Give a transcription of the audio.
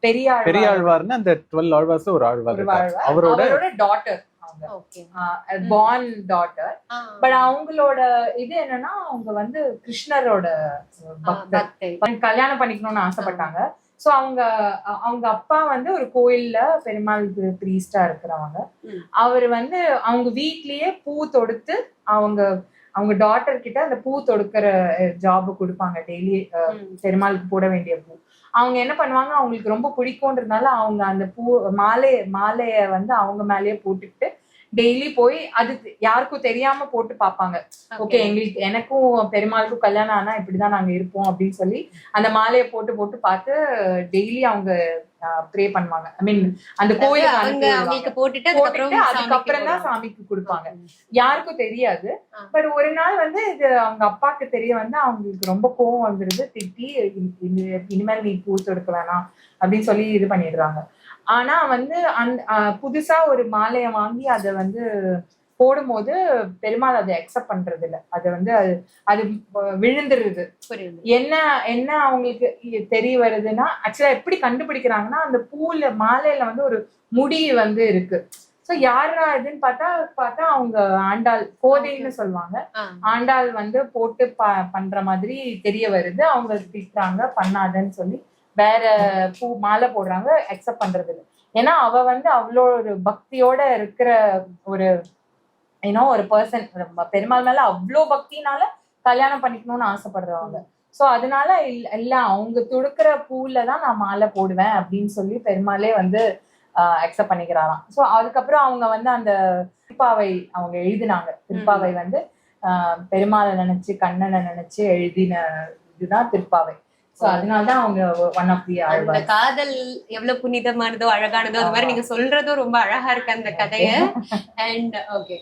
பெரியாழ்வார்னு அந்த 12 ஆழ்வார்ஸ் ஒரு ஆழ்வார் அவரோட டாட்டர், born daughter. பட் அவங்களோட இது என்னன்னா அவங்க வந்து கிருஷ்ணரோட பக்தர், கல்யாணம் பண்ணிக்கணும்னு ஆசைப்பட்டாங்க. சோ அவங்க அப்பா வந்து ஒரு கோயில்ல பெருமாளுக்கு பிரீஸ்டா இருக்கிறவங்க. அவரு வந்து அவங்க வீட்லயே பூ தொடுத்து அவங்க டாட்டர் கிட்ட அந்த பூ தொடுக்கிற ஜாப் கொடுப்பாங்க. டெய்லி பெருமாளுக்கு போட வேண்டிய பூ அவங்க என்ன பண்ணுவாங்க, அவங்களுக்கு ரொம்ப பிடிக்கும்ன்றதுனால அவங்க அந்த பூ மாலைய வந்து அவங்க மேலேயே போட்டுக்கிட்டு டெய்லி போய் அது யாருக்கும் தெரியாம போட்டு பார்ப்பாங்க. ஓகே, எனக்கும் பெருமாளுக்கும் கல்யாணம் ஆனா இப்படிதான் நாங்க இருப்போம் அப்படின்னு சொல்லி அந்த மாலையை போட்டு பார்த்து டெய்லி அவங்க ப்ரே பண்ணுவாங்க. ஐ மீன் அந்த கோயிலுக்கு போட்டுட்டு அதுக்கப்புறம் தான் சாமிக்கு கொடுப்பாங்க. யாருக்கும் தெரியாது. பட் ஒரு நாள் வந்து இது அவங்க அப்பாக்கு தெரிய வந்து அவங்களுக்கு ரொம்ப கோவம் வந்துருது. திட்டி இனிமேல் நீ பூ தொடுக்க வேணாம் அப்படின்னு சொல்லி இது பண்ணிடுறாங்க. ஆனா வந்து புதுசா ஒரு மாலையை வாங்கி அதை வந்து போடும்போது பெருமாள் அதை அக்செப்ட் பண்றது இல்ல. அது வந்து அது விழுந்துருது. என்ன அவங்களுக்கு தெரிய வருதுன்னா, ஆக்சுவலா எப்படி கண்டுபிடிக்கிறாங்கன்னா, அந்த மாலையில வந்து ஒரு முடி வந்து இருக்கு. சோ யாரா இதுன்னு பார்த்தா அவங்க ஆண்டாள், கோதைன்னு சொல்லுவாங்க. ஆண்டாள் வந்து போட்டு பண்ற மாதிரி தெரிய வருது. அவங்க திட்டுறாங்க, பண்ணாதன்னு சொல்லி வேற மாலை போடுறாங்க. அக்செப்ட் பண்றது இல்லை. ஏன்னா அவ வந்து அவ்வளோ ஒரு பக்தியோட இருக்கிற ஒரு ஒரு பர்சன். பெருமாள் மேல அவ்வளோ பக்தினால கல்யாணம் பண்ணிக்கணும்னு ஆசைப்படுறவங்க. சோ அதனால இல்ல அவங்க தொடுக்கிற பூலதான் நான் மாலை போடுவேன் அப்படின்னு சொல்லி பெருமாளே வந்து அக்செப்ட் பண்ணிக்கிறாராம். சோ அதுக்கப்புறம் அவங்க வந்து அந்த திருப்பாவை அவங்க எழுதினாங்க. திருப்பாவை வந்து பெருமாளை நினைச்சு கண்ணனை நினைச்சு எழுதின இதுதான் திருப்பாவை. சோ அதனாலதான் அவங்க ஒன் ஆஃப் தி ஆழ்வார். காதல் எவ்வளவு புனிதமானதோ அழகானதோ அது மாதிரி நீங்க சொல்றதும் ரொம்ப அழகா இருக்கு அந்த கதைய. And okay.